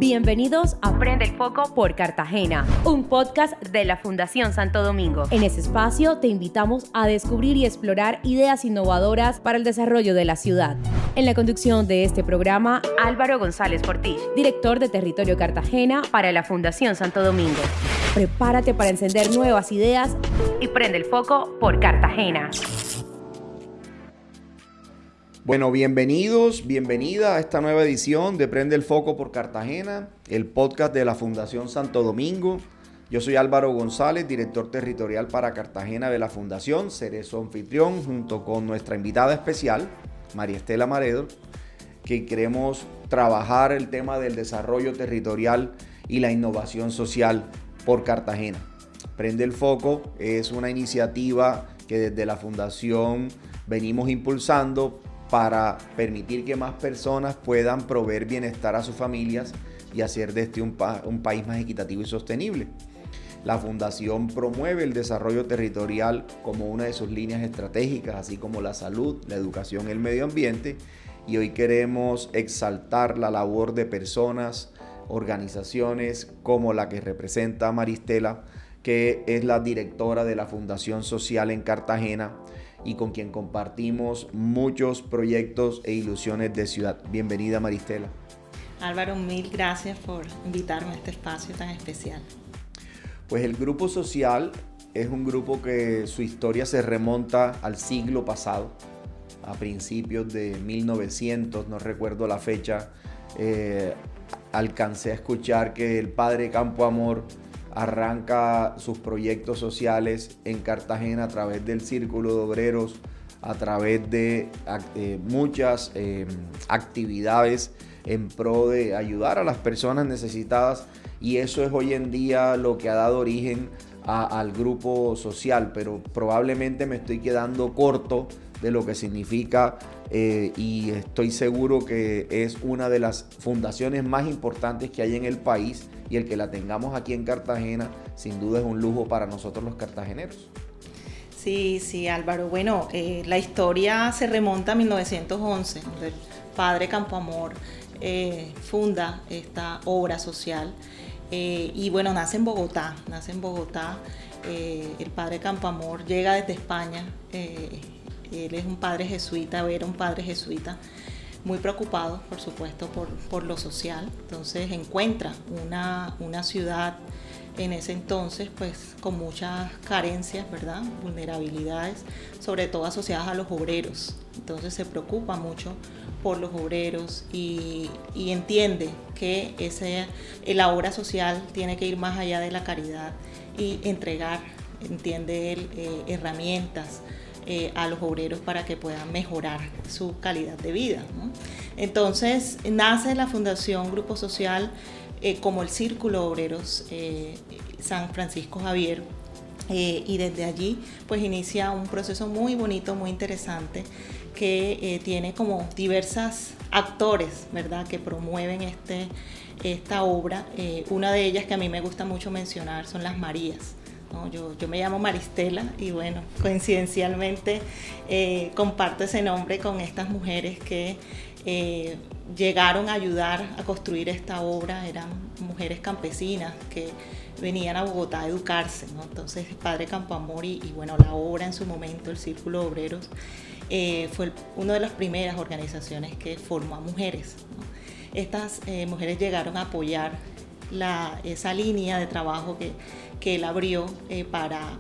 Bienvenidos a Prende el Foco por Cartagena, un podcast de la Fundación Santo Domingo. En ese espacio te invitamos a descubrir y explorar ideas innovadoras para el desarrollo de la ciudad. En la conducción de este programa, Álvaro González Portich, director de Territorio Cartagena para la Fundación Santo Domingo. Prepárate para encender nuevas ideas y prende el foco por Cartagena. Bueno, bienvenida a esta nueva edición de Prende el Foco por Cartagena, el podcast de la Fundación Santo Domingo. Yo soy Álvaro González, director territorial para Cartagena de la Fundación. Seré su anfitrión junto con nuestra invitada especial, María Estela Maredo, que queremos trabajar el tema del desarrollo territorial y la innovación social por Cartagena. Prende el Foco es una iniciativa que desde la Fundación venimos impulsando para permitir que más personas puedan proveer bienestar a sus familias y hacer de este un país más equitativo y sostenible. La Fundación promueve el desarrollo territorial como una de sus líneas estratégicas, así como la salud, la educación y el medio ambiente. Y hoy queremos exaltar la labor de personas, organizaciones como la que representa María Estela, que es la directora de la Fundación Social en Cartagena, y con quien compartimos muchos proyectos e ilusiones de ciudad. Bienvenida, María Estela. Álvaro, mil gracias por invitarme a este espacio tan especial. Pues el Grupo Social es un grupo que su historia se remonta al siglo pasado, a principios de 1900, no recuerdo la fecha. Alcancé a escuchar que el padre Campo Amor arranca sus proyectos sociales en Cartagena a través del Círculo de Obreros, a través de muchas actividades en pro de ayudar a las personas necesitadas, y eso es hoy en día lo que ha dado origen al Grupo Social, pero probablemente me estoy quedando corto de lo que significa y estoy seguro que es una de las fundaciones más importantes que hay en el país, y el que la tengamos aquí en Cartagena sin duda es un lujo para nosotros los cartageneros. Sí, Álvaro. Bueno, la historia se remonta a 1911, donde el padre Campo Amor funda esta obra social y bueno, nace en Bogotá. El padre Campo Amor llega desde España. Él es un padre jesuita, era un padre jesuita, muy preocupado, por supuesto, por lo social. Entonces encuentra una ciudad en ese entonces, pues, con muchas carencias, ¿verdad? Vulnerabilidades, sobre todo asociadas a los obreros. Entonces se preocupa mucho por los obreros y entiende que la obra social tiene que ir más allá de la caridad y entregar, entiende él, herramientas a los obreros para que puedan mejorar su calidad de vida, ¿no? Entonces nace la Fundación Grupo Social como el Círculo de Obreros San Francisco Javier, y desde allí pues inicia un proceso muy bonito, muy interesante, que tiene como diversas actores, ¿verdad?, que promueven esta obra. Una de ellas que a mí me gusta mucho mencionar son las Marías. No, yo me llamo María Estela y bueno, coincidencialmente comparto ese nombre con estas mujeres que llegaron a ayudar a construir esta obra. Eran mujeres campesinas que venían a Bogotá a educarse, ¿no? Entonces el padre Campo Amor y bueno, la obra en su momento, el Círculo de Obreros, fue una de las primeras organizaciones que formó a mujeres, ¿no? Estas mujeres llegaron a apoyar esa línea de trabajo que él abrió para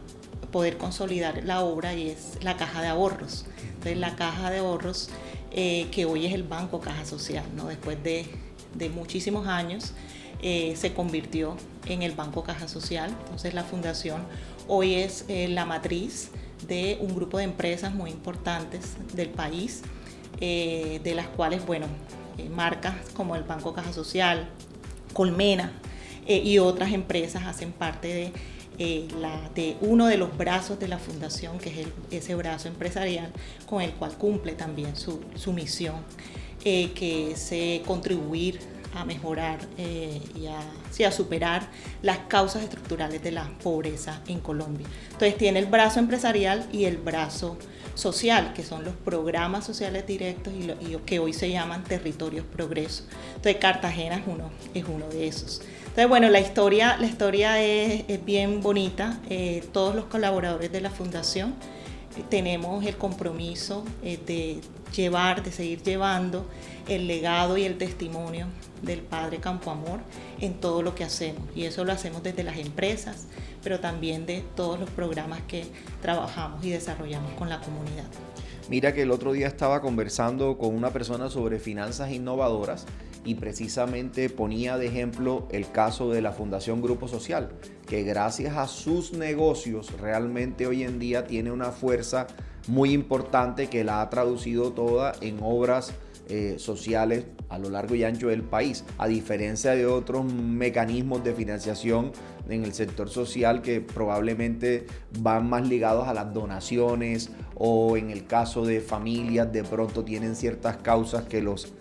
poder consolidar la obra, y es la Caja de Ahorros. Entonces la Caja de Ahorros, que hoy es el Banco Caja Social, ¿no? Después de muchísimos años se convirtió en el Banco Caja Social. Entonces la fundación hoy es la matriz de un grupo de empresas muy importantes del país, de las cuales, bueno, marcas como el Banco Caja Social, Colmena y otras empresas hacen parte de uno de los brazos de la fundación, que es ese brazo empresarial con el cual cumple también su misión, que es contribuir a mejorar y a superar las causas estructurales de la pobreza en Colombia. Entonces tiene el brazo empresarial y el brazo social, que son los programas sociales directos y que hoy se llaman territorios progreso. Entonces Cartagena es uno de esos. Entonces, bueno, la historia es bien bonita. Todos los colaboradores de la Fundación tenemos el compromiso de seguir llevando el legado y el testimonio del Padre Campoamor en todo lo que hacemos. Y eso lo hacemos desde las empresas, pero también de todos los programas que trabajamos y desarrollamos con la comunidad. Mira que el otro día estaba conversando con una persona sobre finanzas innovadoras y precisamente ponía de ejemplo el caso de la Fundación Grupo Social, que gracias a sus negocios realmente hoy en día tiene una fuerza muy importante que la ha traducido toda en obras sociales a lo largo y ancho del país, a diferencia de otros mecanismos de financiación en el sector social que probablemente van más ligados a las donaciones, o en el caso de familias de pronto tienen ciertas causas que los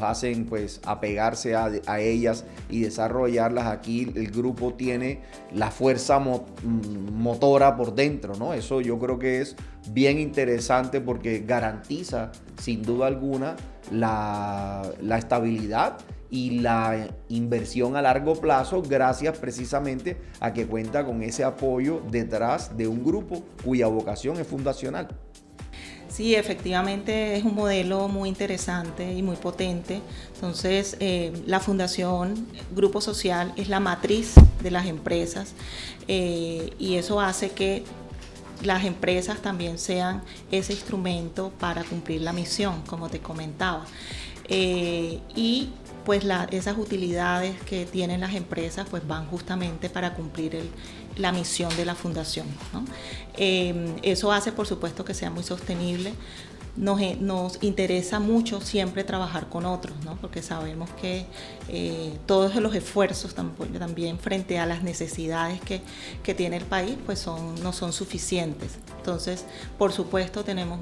hacen pues apegarse a ellas y desarrollarlas. Aquí el grupo tiene la fuerza motora por dentro, ¿no? Eso yo creo que es bien interesante porque garantiza sin duda alguna la estabilidad y la inversión a largo plazo, gracias precisamente a que cuenta con ese apoyo detrás de un grupo cuya vocación es fundacional. Sí, efectivamente es un modelo muy interesante y muy potente. Entonces, la Fundación Grupo Social es la matriz de las empresas y eso hace que las empresas también sean ese instrumento para cumplir la misión, como te comentaba. Y pues esas utilidades que tienen las empresas pues van justamente para cumplir la misión de la fundación, ¿no? Eso hace, por supuesto, que sea muy sostenible. Nos interesa mucho siempre trabajar con otros, ¿no? Porque sabemos que todos los esfuerzos también frente a las necesidades que tiene el país pues no son suficientes. Entonces, por supuesto, tenemos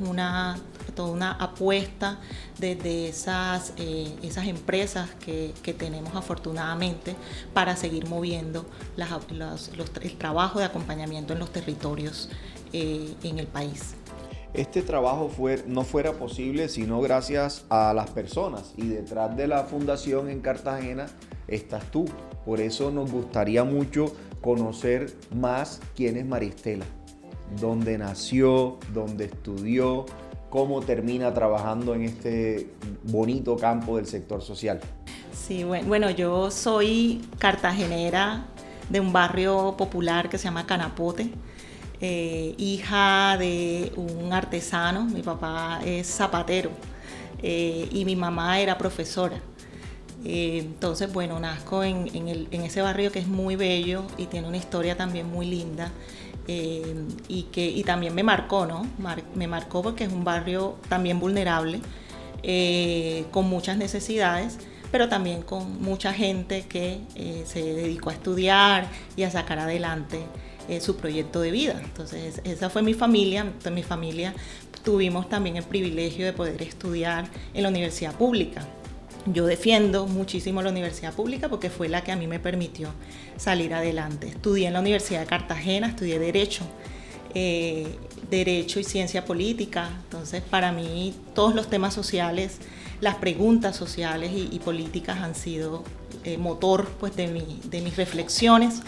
toda una apuesta desde esas empresas que tenemos afortunadamente para seguir moviendo el trabajo de acompañamiento en los territorios en el país. Este trabajo no fuera posible sino gracias a las personas, y detrás de la fundación en Cartagena estás tú. Por eso nos gustaría mucho conocer más quién es Maristela, dónde nació, dónde estudió, cómo termina trabajando en este bonito campo del sector social. Sí, bueno, yo soy cartagenera de un barrio popular que se llama Canapote. Hija de un artesano, mi papá es zapatero y mi mamá era profesora. Entonces, bueno, nazco en ese barrio que es muy bello y tiene una historia también muy linda y también me marcó, ¿no? Me marcó porque es un barrio también vulnerable, con muchas necesidades, pero también con mucha gente que se dedicó a estudiar y a sacar adelante su proyecto de vida. Entonces esa fue mi familia. Entonces, mi familia tuvimos también el privilegio de poder estudiar en la universidad pública. Yo defiendo muchísimo la universidad pública porque fue la que a mí me permitió salir adelante. Estudié en la Universidad de Cartagena, estudié Derecho y Ciencia Política. Entonces, para mí todos los temas sociales, las preguntas sociales y políticas han sido motor pues, de mis reflexiones.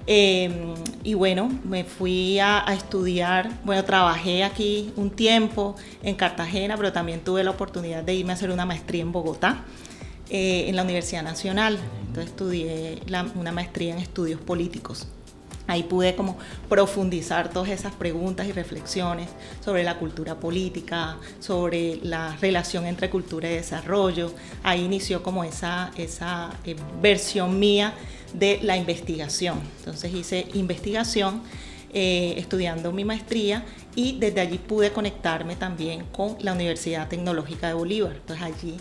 Y bueno, me fui a estudiar, trabajé aquí un tiempo en Cartagena, pero también tuve la oportunidad de irme a hacer una maestría en Bogotá, en la Universidad Nacional. Entonces estudié una maestría en estudios políticos. Ahí pude como profundizar todas esas preguntas y reflexiones sobre la cultura política, sobre la relación entre cultura y desarrollo. Ahí inició como esa versión mía de la investigación. Entonces hice investigación estudiando mi maestría y desde allí pude conectarme también con la Universidad Tecnológica de Bolívar. Entonces allí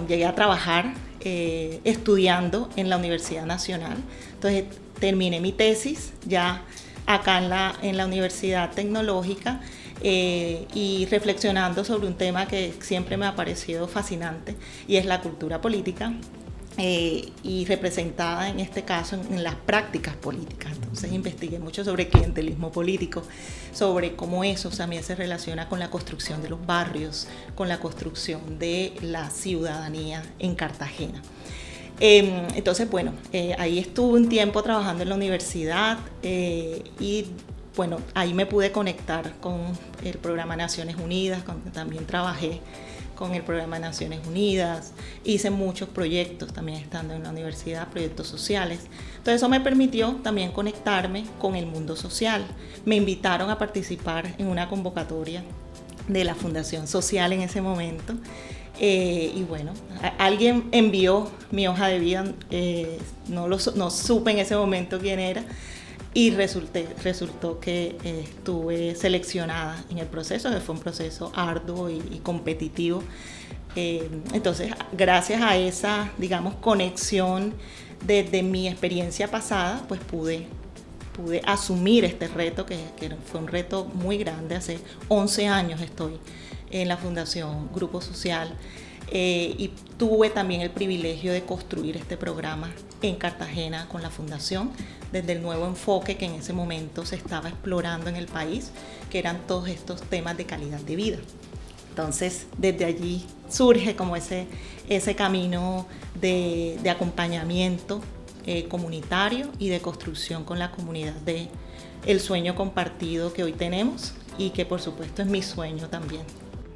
llegué a trabajar estudiando en la Universidad Nacional. Entonces terminé mi tesis ya acá en la Universidad Tecnológica y reflexionando sobre un tema que siempre me ha parecido fascinante, y es la cultura política. Y representada en este caso en las prácticas políticas. Entonces investigué mucho sobre clientelismo político, sobre cómo eso también se relaciona con la construcción de los barrios, con la construcción de la ciudadanía en Cartagena. Entonces, bueno, ahí estuve un tiempo trabajando en la universidad y bueno, ahí me pude conectar con el programa Naciones Unidas, también trabajé con el programa de Naciones Unidas, hice muchos proyectos también estando en la universidad, proyectos sociales. Entonces eso me permitió también conectarme con el mundo social. Me invitaron a participar en una convocatoria de la Fundación Social en ese momento. Y bueno, alguien envió mi hoja de vida, no supe en ese momento quién era, y resultó que estuve seleccionada en el proceso, que fue un proceso arduo y competitivo. Entonces, gracias a esa, digamos, conexión de mi experiencia pasada, pues pude asumir este reto, que fue un reto muy grande. Hace 11 años estoy en la Fundación Grupo Social, y tuve también el privilegio de construir este programa en Cartagena con la Fundación, desde el nuevo enfoque que en ese momento se estaba explorando en el país, que eran todos estos temas de calidad de vida. Entonces, desde allí surge como ese camino de acompañamiento comunitario y de construcción con la comunidad de el sueño compartido que hoy tenemos, y que por supuesto es mi sueño también.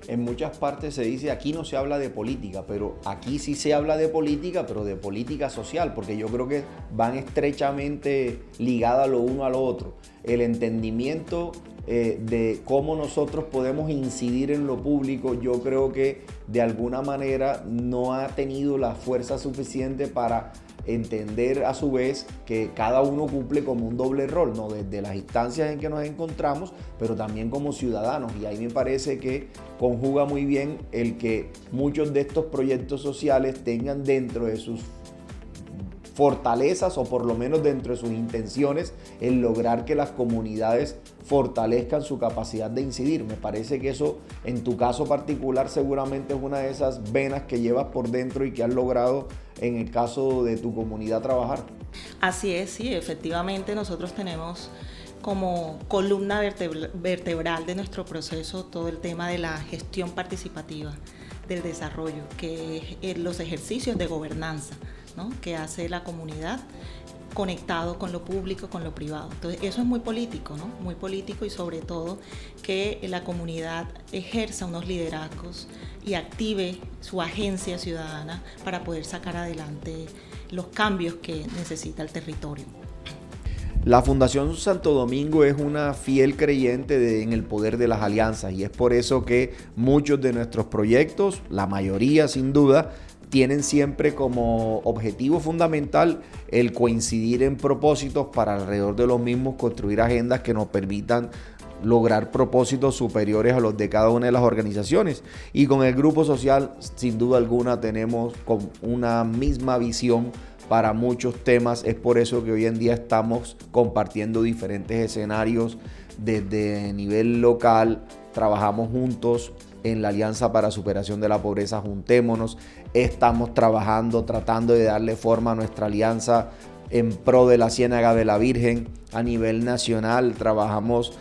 En muchas partes se dice aquí no se habla de política, pero aquí sí se habla de política, pero de política social, porque yo creo que van estrechamente ligadas lo uno a lo otro. El entendimiento de cómo nosotros podemos incidir en lo público, yo creo que de alguna manera no ha tenido la fuerza suficiente para entender a su vez que cada uno cumple como un doble rol, ¿no? Desde las instancias en que nos encontramos, pero también como ciudadanos. Y ahí me parece que conjuga muy bien el que muchos de estos proyectos sociales tengan dentro de sus fortalezas, o por lo menos dentro de sus intenciones, el lograr que las comunidades fortalezcan su capacidad de incidir. Me parece que eso, en tu caso particular, seguramente es una de esas venas que llevas por dentro y que has logrado en el caso de tu comunidad trabajar. Así es, sí, efectivamente nosotros tenemos como columna vertebral de nuestro proceso todo el tema de la gestión participativa del desarrollo, que es los ejercicios de gobernanza, ¿no?, que hace la comunidad conectado con lo público, con lo privado. Entonces eso es muy político, ¿no? Muy político, y sobre todo que la comunidad ejerza unos liderazgos y active su agencia ciudadana para poder sacar adelante los cambios que necesita el territorio. La Fundación Santo Domingo es una fiel creyente en el poder de las alianzas, y es por eso que muchos de nuestros proyectos, la mayoría sin duda, tienen siempre como objetivo fundamental el coincidir en propósitos para alrededor de los mismos construir agendas que nos permitan lograr propósitos superiores a los de cada una de las organizaciones. Y con el Grupo Social, sin duda alguna, tenemos una misma visión para muchos temas. Es por eso que hoy en día estamos compartiendo diferentes escenarios desde nivel local. Trabajamos juntos en la Alianza para Superación de la Pobreza, Juntémonos. Estamos trabajando, tratando de darle forma a nuestra alianza en pro de la Ciénaga de la Virgen. A nivel nacional trabajamos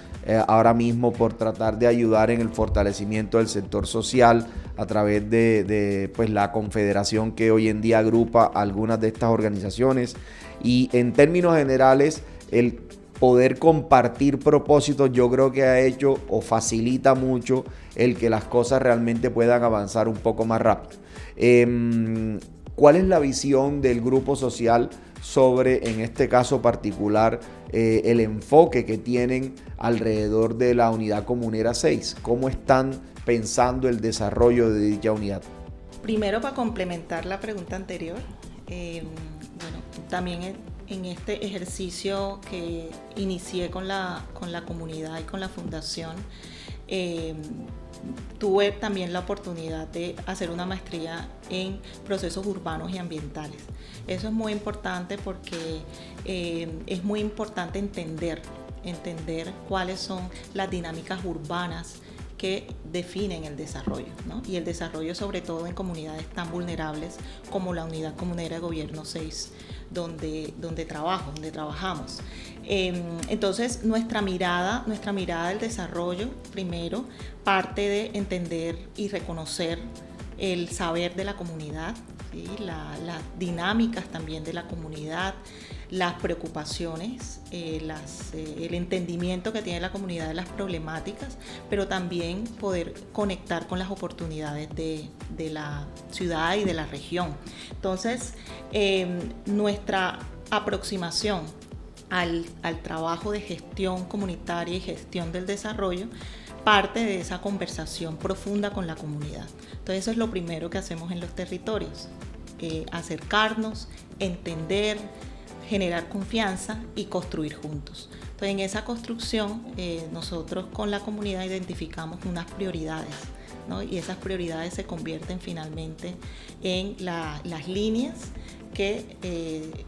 ahora mismo por tratar de ayudar en el fortalecimiento del sector social a través de pues, la confederación que hoy en día agrupa algunas de estas organizaciones. Y en términos generales, el poder compartir propósitos yo creo que ha hecho o facilita mucho el que las cosas realmente puedan avanzar un poco más rápido. ¿Cuál es la visión del Grupo Social sobre, en este caso particular, el enfoque que tienen alrededor de la unidad comunera 6? ¿Cómo están pensando el desarrollo de dicha unidad? Primero, para complementar la pregunta anterior, bueno, también en este ejercicio que inicié con la comunidad y con la fundación, tuve también la oportunidad de hacer una maestría en procesos urbanos y ambientales. Eso es muy importante porque es muy importante entender entender cuáles son las dinámicas urbanas que definen el desarrollo, ¿no? Y el desarrollo sobre todo en comunidades tan vulnerables como la Unidad Comunera de Gobierno 6, donde trabajamos. Entonces nuestra mirada del desarrollo primero parte de entender y reconocer el saber de la comunidad, ¿sí? Las dinámicas también de la comunidad, las preocupaciones, el entendimiento que tiene la comunidad de las problemáticas, pero también poder conectar con las oportunidades de la ciudad y de la región. Entonces, nuestra aproximación al trabajo de gestión comunitaria y gestión del desarrollo parte de esa conversación profunda con la comunidad. Entonces, eso es lo primero que hacemos en los territorios, acercarnos, entender, generar confianza y construir juntos. Entonces, en esa construcción, nosotros con la comunidad identificamos unas prioridades, ¿no? Y esas prioridades se convierten finalmente en las líneas que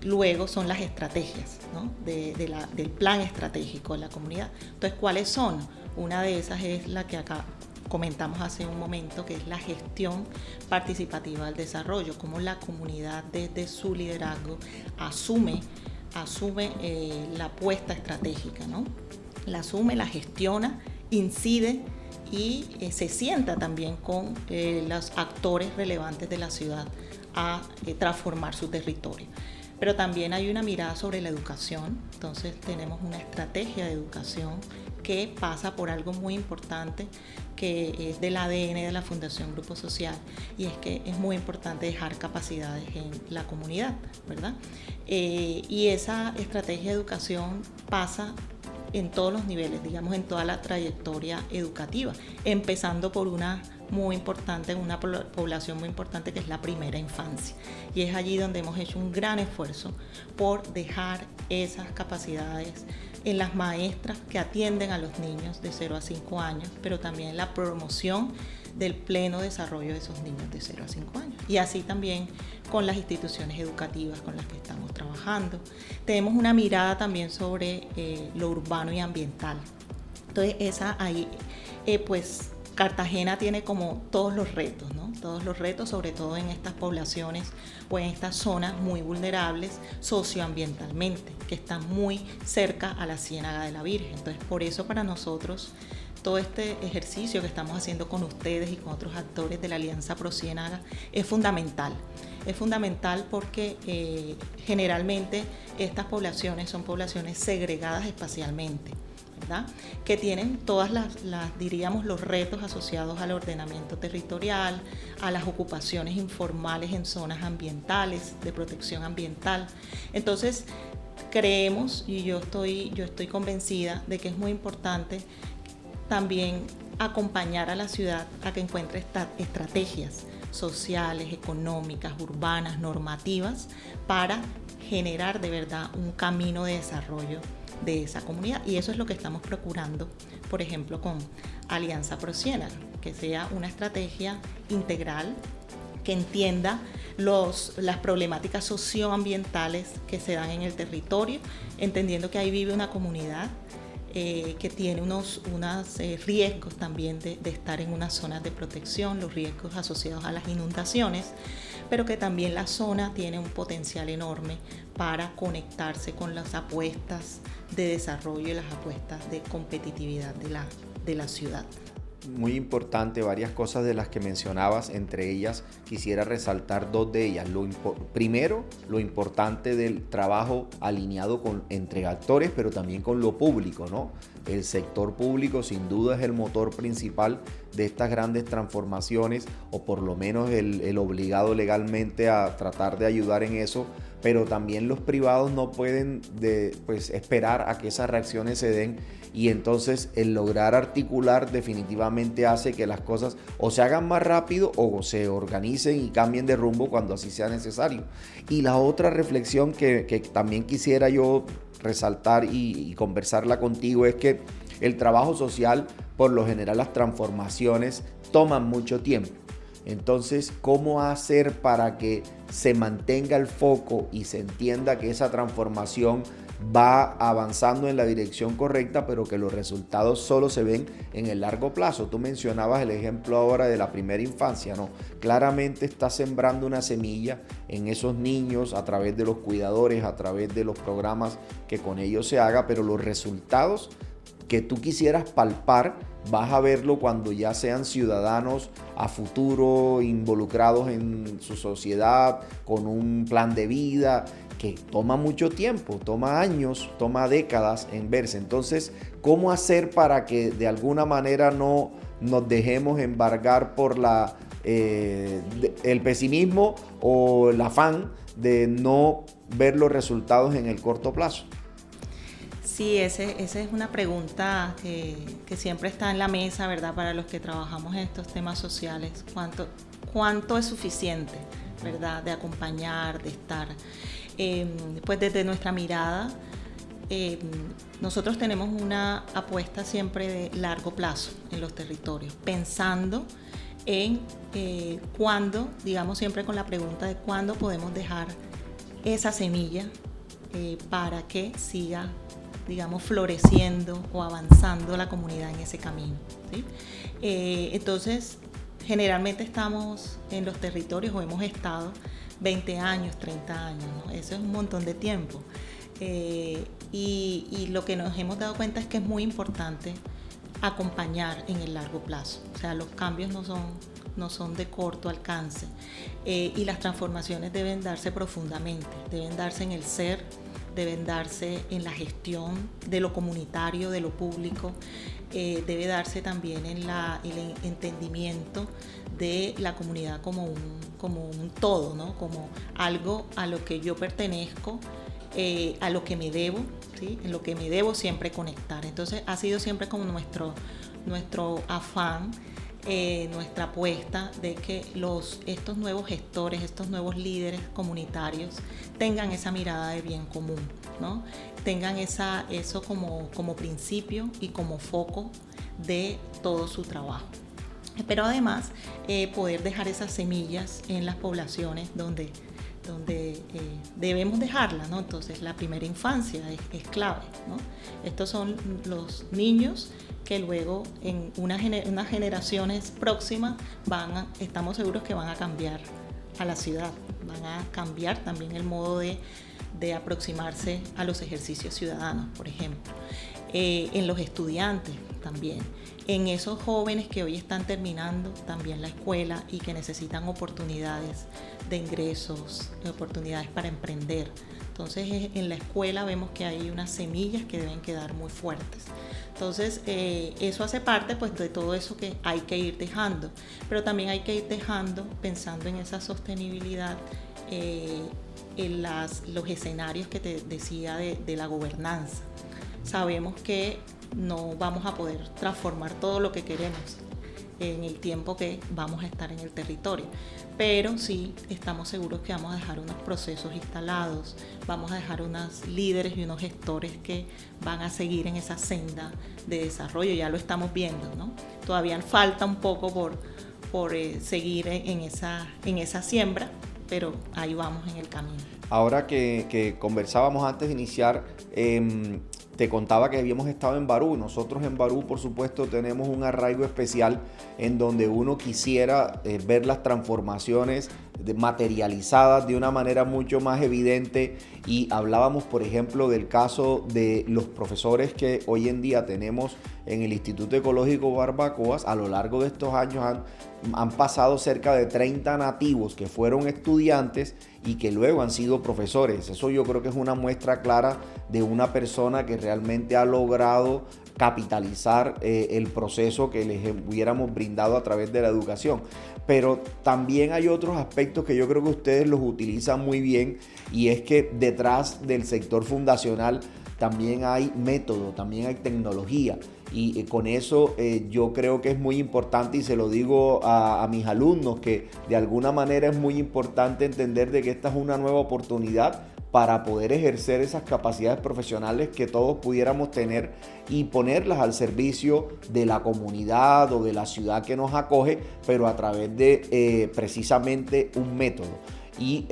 luego son las estrategias, ¿no? del plan estratégico de la comunidad. Entonces, ¿cuáles son? Una de esas es la que acá comentamos hace un momento, que es la gestión participativa del desarrollo, cómo la comunidad desde su liderazgo asume la apuesta estratégica, ¿no? La asume, la gestiona, incide y se sienta también con los actores relevantes de la ciudad a transformar su territorio. Pero también hay una mirada sobre la educación. Entonces tenemos una estrategia de educación que pasa por algo muy importante, que es del ADN de la Fundación Grupo Social, y es que es muy importante dejar capacidades en la comunidad, ¿verdad? Y esa estrategia de educación pasa en todos los niveles, digamos, en toda la trayectoria educativa, empezando por una población muy importante, que es la primera infancia. Y es allí donde hemos hecho un gran esfuerzo por dejar esas capacidades en las maestras que atienden a los niños de 0 a 5 años, pero también la promoción del pleno desarrollo de esos niños de 0 a 5 años. Y así también con las instituciones educativas con las que estamos trabajando. Tenemos una mirada también sobre lo urbano y ambiental. Entonces, pues Cartagena tiene como todos los retos, ¿no? Todos los retos, sobre todo en estas poblaciones o en estas zonas muy vulnerables socioambientalmente, que están muy cerca a la Ciénaga de la Virgen. Entonces, por eso para nosotros todo este ejercicio que estamos haciendo con ustedes y con otros actores de la Alianza Pro Ciénaga es fundamental. Es fundamental porque generalmente estas poblaciones son poblaciones segregadas espacialmente, ¿verdad? Que tienen todas diríamos, los retos asociados al ordenamiento territorial, a las ocupaciones informales en zonas ambientales, de protección ambiental. Entonces, creemos, y yo estoy convencida de que es muy importante también acompañar a la ciudad a que encuentre estrategias sociales, económicas, urbanas, normativas, para generar de verdad un camino de desarrollo de esa comunidad. Y eso es lo que estamos procurando, por ejemplo, con Alianza Pro Ciénaga, que sea una estrategia integral que entienda las problemáticas socioambientales que se dan en el territorio, entendiendo que ahí vive una comunidad que tiene unos riesgos también de estar en unas zonas de protección, los riesgos asociados a las inundaciones, pero que también la zona tiene un potencial enorme para conectarse con las apuestas de desarrollo y las apuestas de competitividad de la ciudad. Muy importante, varias cosas de las que mencionabas, entre ellas quisiera resaltar dos de ellas. Primero, lo importante del trabajo alineado entre actores, pero también con lo público, ¿no? El sector público sin duda es el motor principal de estas grandes transformaciones, o por lo menos el obligado legalmente a tratar de ayudar en eso, pero también los privados no pueden esperar a que esas reacciones se den, y entonces el lograr articular definitivamente hace que las cosas o se hagan más rápido o se organicen y cambien de rumbo cuando así sea necesario. Y la otra reflexión que también quisiera yo resaltar y conversarla contigo es que el trabajo social, por lo general las transformaciones toman mucho tiempo. Entonces, ¿cómo hacer para que se mantenga el foco y se entienda que esa transformación va avanzando en la dirección correcta, pero que los resultados solo se ven en el largo plazo. Tú mencionabas el ejemplo ahora de la primera infancia, ¿no? Claramente está sembrando una semilla en esos niños a través de los cuidadores, a través de los programas que con ellos se haga, pero los resultados que tú quisieras palpar, vas a verlo cuando ya sean ciudadanos a futuro, involucrados en su sociedad, con un plan de vida, que toma mucho tiempo, toma años, toma décadas en verse. Entonces, ¿cómo hacer para que de alguna manera no nos dejemos embargar por el pesimismo o el afán de no ver los resultados en el corto plazo? Sí, esa es una pregunta que siempre está en la mesa, ¿verdad? Para los que trabajamos en estos temas sociales. ¿Cuánto es suficiente, ¿verdad? De acompañar, de estar. Pues desde nuestra mirada, nosotros tenemos una apuesta siempre de largo plazo en los territorios, pensando en cuándo, digamos siempre con la pregunta de cuándo podemos dejar esa semilla para que siga, digamos, floreciendo o avanzando la comunidad en ese camino, ¿sí? Entonces, generalmente estamos en los territorios o hemos estado 20 años, 30 años, ¿no? Eso es un montón de tiempo. Y lo que nos hemos dado cuenta es que es muy importante acompañar en el largo plazo. O sea, los cambios no son de corto alcance y las transformaciones deben darse profundamente, deben darse en el ser, deben darse en la gestión de lo comunitario, de lo público, debe darse también en el entendimiento de la comunidad como un todo, ¿no? Como algo a lo que yo pertenezco, a lo que me debo, ¿sí? En lo que me debo siempre conectar. Entonces ha sido siempre como nuestro afán, nuestra apuesta de que estos nuevos gestores, estos nuevos líderes comunitarios tengan esa mirada de bien común, ¿no? Tengan eso como principio y como foco de todo su trabajo. Pero además poder dejar esas semillas en las poblaciones donde debemos dejarlas, ¿no? Entonces la primera infancia es clave, ¿no? Estos son los niños que luego en unas generaciones próximas estamos seguros que van a cambiar a la ciudad, van a cambiar también el modo de aproximarse a los ejercicios ciudadanos, por ejemplo. En los estudiantes también, en esos jóvenes que hoy están terminando también la escuela y que necesitan oportunidades de ingresos, oportunidades para emprender. Entonces en la escuela vemos que hay unas semillas que deben quedar muy fuertes. Entonces eso hace parte pues de todo eso que hay que ir dejando, pero también hay que ir dejando pensando en esa sostenibilidad en los escenarios que te decía de la gobernanza. Sabemos que no vamos a poder transformar todo lo que queremos en el tiempo que vamos a estar en el territorio, pero sí estamos seguros que vamos a dejar unos procesos instalados, vamos a dejar unos líderes y unos gestores que van a seguir en esa senda de desarrollo. Ya lo estamos viendo, ¿no? Todavía falta un poco por seguir en esa siembra, pero ahí vamos en el camino. Ahora que conversábamos antes de iniciar, te contaba que habíamos estado en Barú. Nosotros en Barú, por supuesto, tenemos un arraigo especial en donde uno quisiera ver las transformaciones materializadas de una manera mucho más evidente, y hablábamos, por ejemplo, del caso de los profesores que hoy en día tenemos en el Instituto Ecológico Barbacoas. A lo largo de estos años han pasado cerca de 30 nativos que fueron estudiantes y que luego han sido profesores. Eso yo creo que es una muestra clara de una persona que realmente ha logrado capitalizar el proceso que les hubiéramos brindado a través de la educación. Pero también hay otros aspectos que yo creo que ustedes los utilizan muy bien, y es que detrás del sector fundacional también hay método, también hay tecnología. Y con eso yo creo que es muy importante, y se lo digo a mis alumnos, que de alguna manera es muy importante entender de que esta es una nueva oportunidad para poder ejercer esas capacidades profesionales que todos pudiéramos tener y ponerlas al servicio de la comunidad o de la ciudad que nos acoge, pero a través de precisamente un método. Y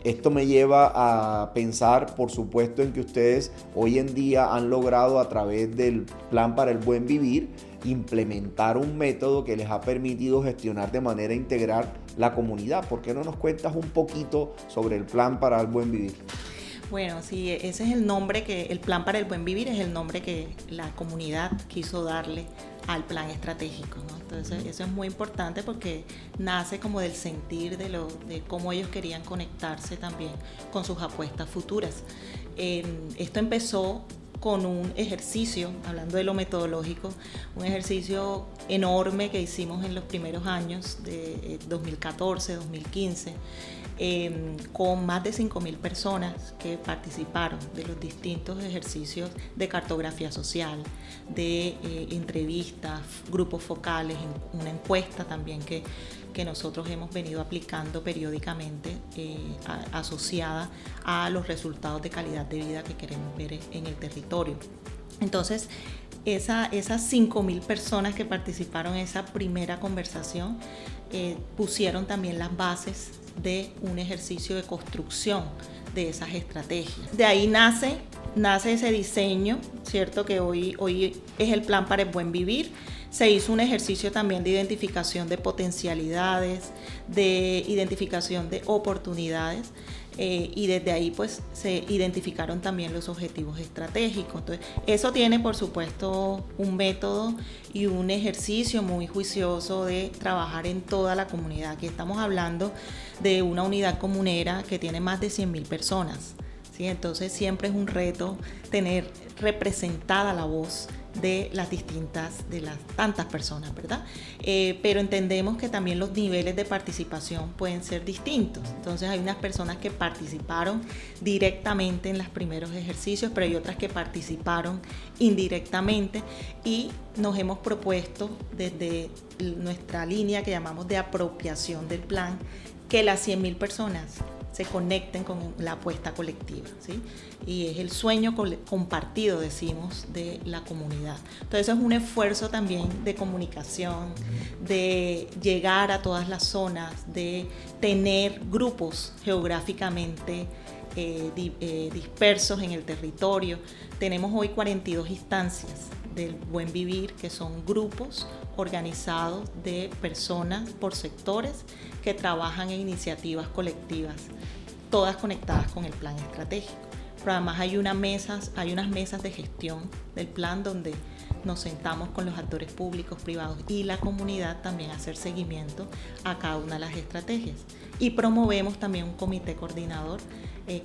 esto me lleva a pensar, por supuesto, en que ustedes hoy en día han logrado, a través del Plan para el Buen Vivir, implementar un método que les ha permitido gestionar de manera integral la comunidad. ¿Por qué no nos cuentas un poquito sobre el Plan para el Buen Vivir? Bueno, sí, ese es el nombre el Plan para el Buen Vivir es el nombre que la comunidad quiso darle al plan estratégico, ¿no? Entonces eso es muy importante porque nace como del sentir de cómo ellos querían conectarse también con sus apuestas futuras. Esto empezó con un ejercicio, hablando de lo metodológico, un ejercicio enorme que hicimos en los primeros años de 2014, 2015, con más de 5.000 personas que participaron de los distintos ejercicios de cartografía social, de entrevistas, grupos focales, una encuesta también que nosotros hemos venido aplicando periódicamente asociada a los resultados de calidad de vida que queremos ver en el territorio. Entonces, esas 5.000 personas que participaron en esa primera conversación pusieron también las bases de un ejercicio de construcción de esas estrategias. De ahí nace ese diseño, ¿cierto? Que hoy es el Plan para el Buen Vivir. Se hizo un ejercicio también de identificación de potencialidades, de identificación de oportunidades, y desde ahí pues se identificaron también los objetivos estratégicos. Entonces, eso tiene por supuesto un método y un ejercicio muy juicioso de trabajar en toda la comunidad. Aquí estamos hablando de una unidad comunera que tiene más de 100.000 personas, ¿sí? Entonces siempre es un reto tener representada la voz de las tantas personas, ¿verdad? Pero entendemos que también los niveles de participación pueden ser distintos. Entonces hay unas personas que participaron directamente en los primeros ejercicios, pero hay otras que participaron indirectamente, y nos hemos propuesto desde nuestra línea que llamamos de apropiación del plan, que las 100.000 personas se conecten con la apuesta colectiva, ¿sí? Y es el sueño compartido, decimos, de la comunidad. Entonces es un esfuerzo también de comunicación, de llegar a todas las zonas, de tener grupos geográficamente dispersos en el territorio. Tenemos hoy 42 instancias del Buen Vivir, que son grupos organizados de personas por sectores que trabajan en iniciativas colectivas, todas conectadas con el plan estratégico. Pero además hay unas mesas de gestión del plan donde nos sentamos con los actores públicos, privados y la comunidad también a hacer seguimiento a cada una de las estrategias. Y promovemos también un comité coordinador,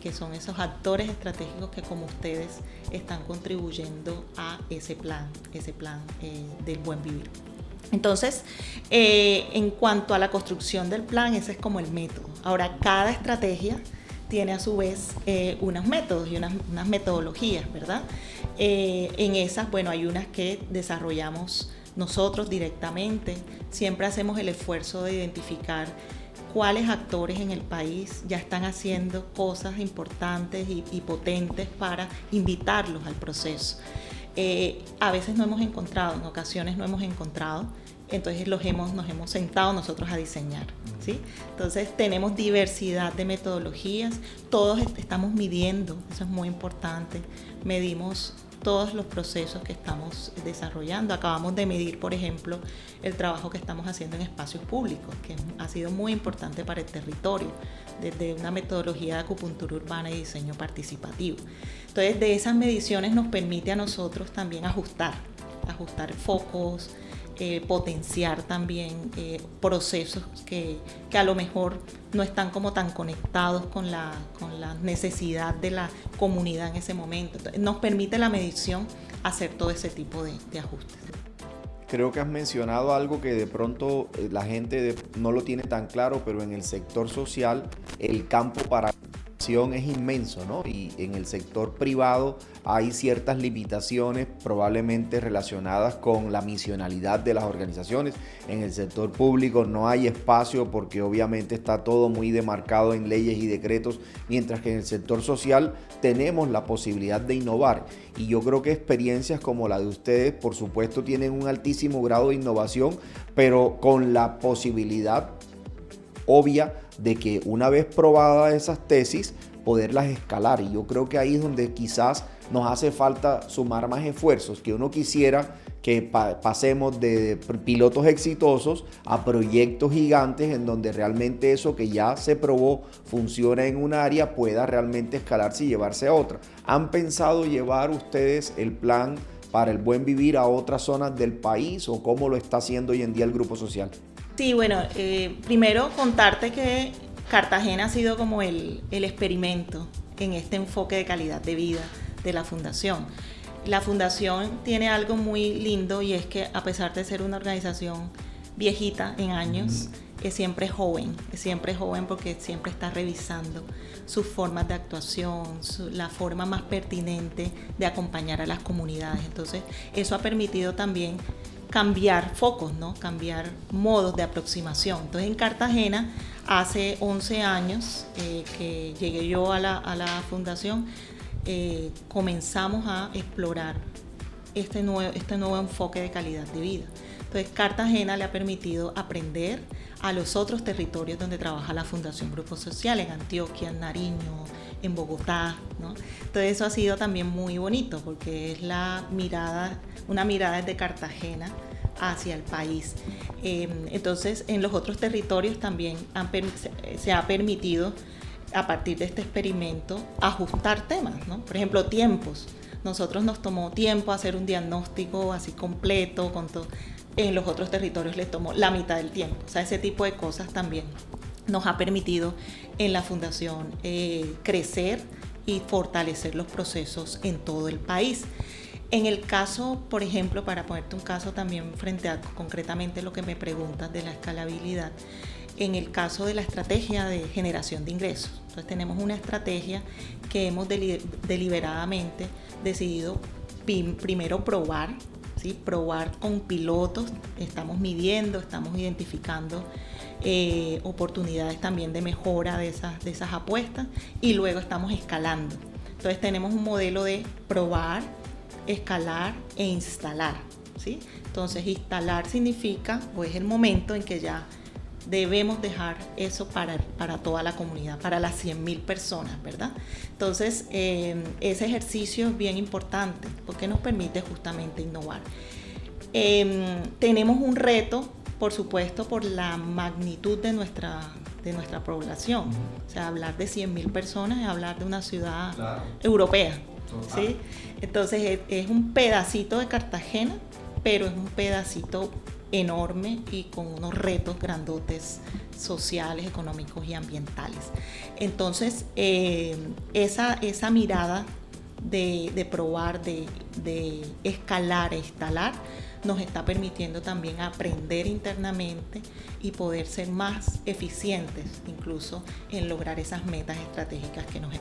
que son esos actores estratégicos que, como ustedes, están contribuyendo a ese plan del Buen Vivir. Entonces, en cuanto a la construcción del plan, ese es como el método. Ahora, cada estrategia tiene a su vez unos métodos y unas metodologías, ¿verdad? En esas, bueno, hay unas que desarrollamos nosotros directamente. Siempre hacemos el esfuerzo de identificar cuáles actores en el país ya están haciendo cosas importantes y potentes para invitarlos al proceso. A veces no hemos encontrado, en ocasiones no hemos encontrado, entonces nos hemos sentado nosotros a diseñar, ¿sí? Entonces tenemos diversidad de metodologías, todos estamos midiendo, eso es muy importante, medimos todos los procesos que estamos desarrollando. Acabamos de medir, por ejemplo, el trabajo que estamos haciendo en espacios públicos, que ha sido muy importante para el territorio, desde una metodología de acupuntura urbana y diseño participativo. Entonces, de esas mediciones nos permite a nosotros también ajustar focos, potenciar también procesos que a lo mejor no están como tan conectados con la necesidad de la comunidad en ese momento. Entonces, nos permite la medición hacer todo ese tipo de ajustes. Creo que has mencionado algo que de pronto la gente no lo tiene tan claro, pero en el sector social el campo para acción es inmenso, ¿no? Y en el sector privado hay ciertas limitaciones probablemente relacionadas con la misionalidad de las organizaciones. En el sector público no hay espacio porque obviamente está todo muy demarcado en leyes y decretos, mientras que en el sector social tenemos la posibilidad de innovar. Y yo creo que experiencias como la de ustedes, por supuesto, tienen un altísimo grado de innovación, pero con la posibilidad obvia de que una vez probadas esas tesis, poderlas escalar. Y yo creo que ahí es donde quizás nos hace falta sumar más esfuerzos, que uno quisiera que pasemos de pilotos exitosos a proyectos gigantes en donde realmente eso que ya se probó funciona en un área pueda realmente escalarse y llevarse a otra. ¿Han pensado llevar ustedes el plan para el buen vivir a otras zonas del país o cómo lo está haciendo hoy en día el Grupo Social? Sí, bueno, primero contarte que Cartagena ha sido como el experimento en este enfoque de calidad de vida de la Fundación. La Fundación tiene algo muy lindo y es que a pesar de ser una organización viejita en años, es siempre joven porque siempre está revisando sus formas de actuación, la forma más pertinente de acompañar a las comunidades. Entonces, eso ha permitido también cambiar focos, ¿no? Cambiar modos de aproximación. Entonces, en Cartagena, hace 11 años que llegué yo a la Fundación, comenzamos a explorar este nuevo enfoque de calidad de vida. Entonces, Cartagena le ha permitido aprender a los otros territorios donde trabaja la Fundación Grupo Social, en Antioquia, en Nariño, en Bogotá, ¿no? Entonces, eso ha sido también muy bonito porque es una mirada desde Cartagena hacia el país. Entonces, en los otros territorios también se ha permitido, a partir de este experimento, ajustar temas, ¿no? Por ejemplo, tiempos. Nosotros nos tomó tiempo hacer un diagnóstico así completo, con todo. En los otros territorios les tomó la mitad del tiempo. O sea, ese tipo de cosas también nos ha permitido en la Fundación crecer y fortalecer los procesos en todo el país. En el caso, por ejemplo, para ponerte un caso también frente a concretamente lo que me preguntas de la escalabilidad, en el caso de la estrategia de generación de ingresos. Entonces tenemos una estrategia que hemos deliberadamente decidido primero probar, ¿sí? Probar con pilotos, estamos midiendo, estamos identificando oportunidades también de mejora de esas apuestas y luego estamos escalando. Entonces tenemos un modelo de probar, escalar e instalar, ¿sí? Entonces instalar significa, pues, el momento en que ya debemos dejar eso para toda la comunidad, para las 100.000 personas, ¿verdad? Entonces, ese ejercicio es bien importante porque nos permite justamente innovar. Tenemos un reto, por supuesto, por la magnitud de nuestra población. O sea, hablar de 100.000 personas es hablar de una ciudad europea, ¿sí? Entonces, es un pedacito de Cartagena, pero es un pedacito enorme y con unos retos grandotes sociales, económicos y ambientales. Entonces, esa mirada de probar, de escalar e instalar, nos está permitiendo también aprender internamente y poder ser más eficientes, incluso en lograr esas metas estratégicas que nos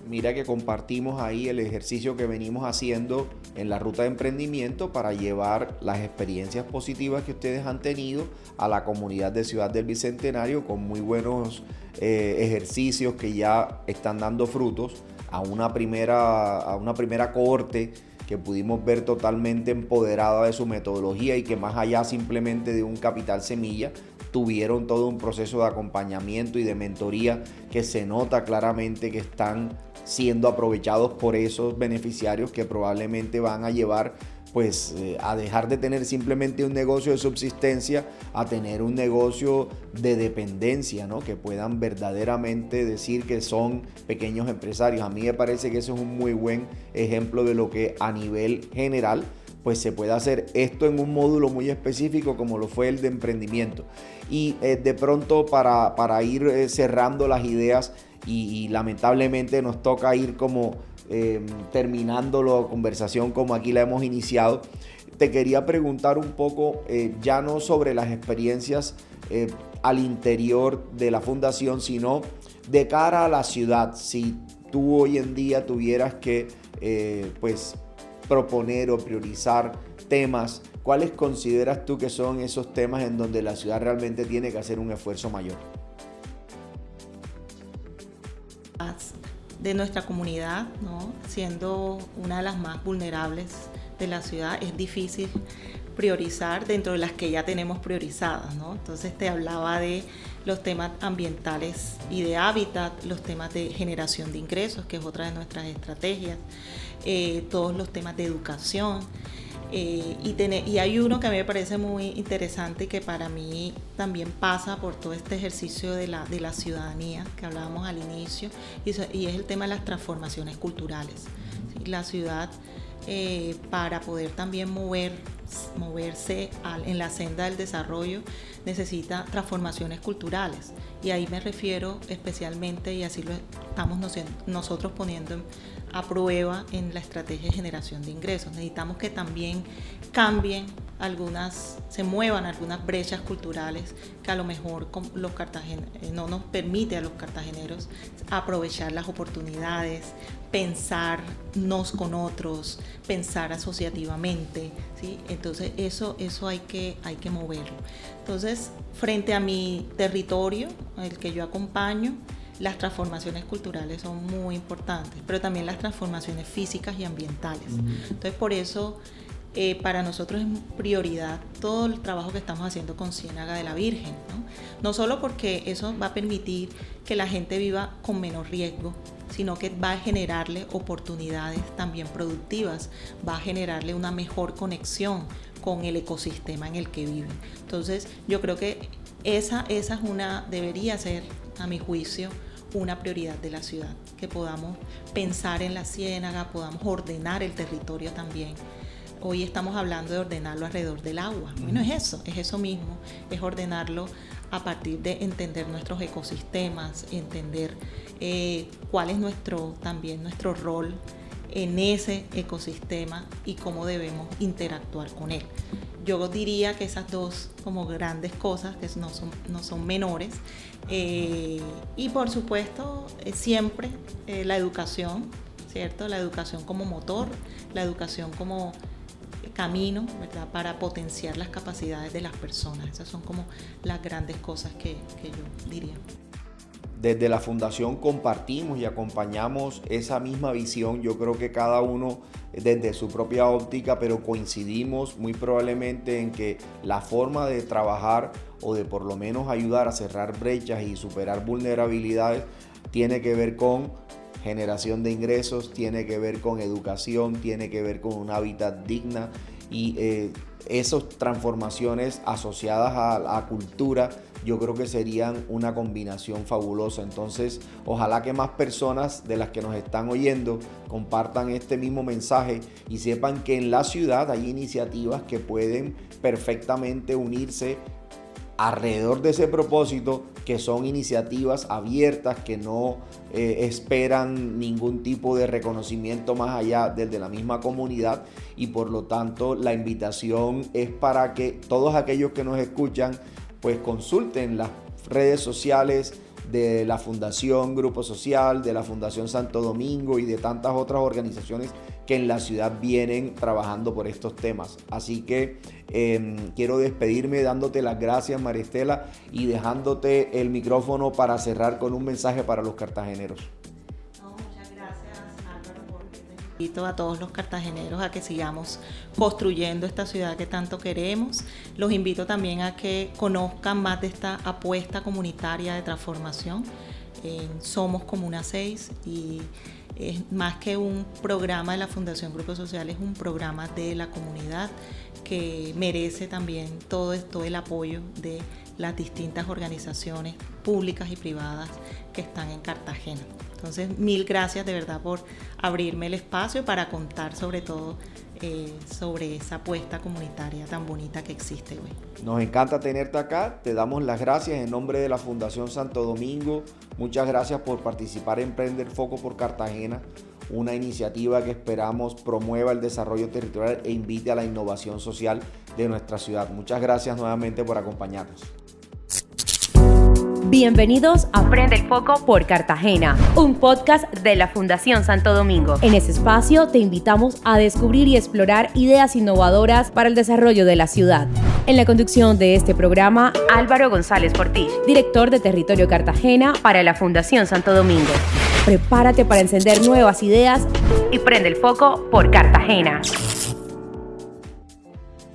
Mira que compartimos ahí el ejercicio que venimos haciendo en la ruta de emprendimiento para llevar las experiencias positivas que ustedes han tenido a la comunidad de Ciudad del Bicentenario con muy buenos ejercicios que ya están dando frutos a una primera cohorte que pudimos ver totalmente empoderada de su metodología y que más allá simplemente de un capital semilla, tuvieron todo un proceso de acompañamiento y de mentoría que se nota claramente que están siendo aprovechados por esos beneficiarios que probablemente van a llevar pues a dejar de tener simplemente un negocio de subsistencia a tener un negocio de dependencia, ¿no? Que puedan verdaderamente decir que son pequeños empresarios. A mí me parece que eso es un muy buen ejemplo de lo que a nivel general pues se puede hacer esto en un módulo muy específico como lo fue el de emprendimiento. Y de pronto para ir cerrando las ideas y lamentablemente nos toca ir como terminando la conversación como aquí la hemos iniciado, te quería preguntar un poco ya no sobre las experiencias al interior de la fundación, sino de cara a la ciudad. Si tú hoy en día tuvieras que pues proponer o priorizar temas, ¿cuáles consideras tú que son esos temas en donde la ciudad realmente tiene que hacer un esfuerzo mayor? De nuestra comunidad, ¿no? Siendo una de las más vulnerables de la ciudad, es difícil priorizar dentro de las que ya tenemos priorizadas, ¿no? Entonces te hablaba de los temas ambientales y de hábitat, los temas de generación de ingresos, que es otra de nuestras estrategias, todos los temas de educación. Y hay uno que a mí me parece muy interesante y que para mí también pasa por todo este ejercicio de la ciudadanía que hablábamos al inicio, y es el tema de las transformaciones culturales. ¿Sí? La ciudad, para poder también moverse en la senda del desarrollo, necesita transformaciones culturales, y ahí me refiero especialmente, y así lo estamos nosotros poniendo a prueba en la estrategia de generación de ingresos. Necesitamos que también cambien se muevan algunas brechas culturales que a lo mejor no nos permite a los cartageneros aprovechar las oportunidades, pensarnos con otros, pensar asociativamente, ¿sí? Entonces eso hay que moverlo. Entonces, frente a mi territorio, el que yo acompaño, las transformaciones culturales son muy importantes, pero también las transformaciones físicas y ambientales. Entonces, por eso, para nosotros es prioridad todo el trabajo que estamos haciendo con Ciénaga de la Virgen, ¿no? No solo porque eso va a permitir que la gente viva con menos riesgo, sino que va a generarle oportunidades también productivas, va a generarle una mejor conexión con el ecosistema en el que viven. Entonces, yo creo que esa debería ser, a mi juicio, una prioridad de la ciudad, que podamos pensar en la ciénaga, podamos ordenar el territorio también. Hoy estamos hablando de ordenarlo alrededor del agua. Bueno, es eso mismo, es ordenarlo a partir de entender nuestros ecosistemas, entender cuál es nuestro rol en ese ecosistema y cómo debemos interactuar con él. Yo diría que esas dos como grandes cosas, que no son menores, y por supuesto siempre la educación, ¿cierto? La educación como motor, la educación como camino, ¿verdad? Para potenciar las capacidades de las personas. Esas son como las grandes cosas que yo diría. Desde la Fundación compartimos y acompañamos esa misma visión. Yo creo que cada uno desde su propia óptica, pero coincidimos muy probablemente en que la forma de trabajar o de por lo menos ayudar a cerrar brechas y superar vulnerabilidades tiene que ver con generación de ingresos, tiene que ver con educación, tiene que ver con un hábitat digna, y esas transformaciones asociadas a la cultura yo creo que serían una combinación fabulosa. Entonces, ojalá que más personas de las que nos están oyendo compartan este mismo mensaje y sepan que en la ciudad hay iniciativas que pueden perfectamente unirse alrededor de ese propósito, que son iniciativas abiertas, que no esperan ningún tipo de reconocimiento más allá del de la misma comunidad, y por lo tanto la invitación es para que todos aquellos que nos escuchan pues consulten las redes sociales de la Fundación Grupo Social, de la Fundación Santo Domingo y de tantas otras organizaciones que en la ciudad vienen trabajando por estos temas. Así que quiero despedirme dándote las gracias, María Estela, y dejándote el micrófono para cerrar con un mensaje para los cartageneros. Muchas gracias, Álvaro, porque te invito a todos los cartageneros a que sigamos construyendo esta ciudad que tanto queremos. Los invito también a que conozcan más de esta apuesta comunitaria de transformación. Somos Comuna 6 y es más que un programa de la Fundación Grupo Social, es un programa de la comunidad que merece también todo el apoyo de las distintas organizaciones públicas y privadas que están en Cartagena. Entonces, mil gracias de verdad por abrirme el espacio para contar sobre todo sobre esa apuesta comunitaria tan bonita que existe hoy. Nos encanta tenerte acá, te damos las gracias en nombre de la Fundación Santo Domingo. Muchas gracias por participar en Prende el Foco por Cartagena, una iniciativa que esperamos promueva el desarrollo territorial e invite a la innovación social de nuestra ciudad. Muchas gracias nuevamente por acompañarnos. Bienvenidos a Prende el Foco por Cartagena, un podcast de la Fundación Santo Domingo. En ese espacio te invitamos a descubrir y explorar ideas innovadoras para el desarrollo de la ciudad. En la conducción de este programa, Álvaro González Portich, director de Territorio Cartagena para la Fundación Santo Domingo. Prepárate para encender nuevas ideas y prende el foco por Cartagena.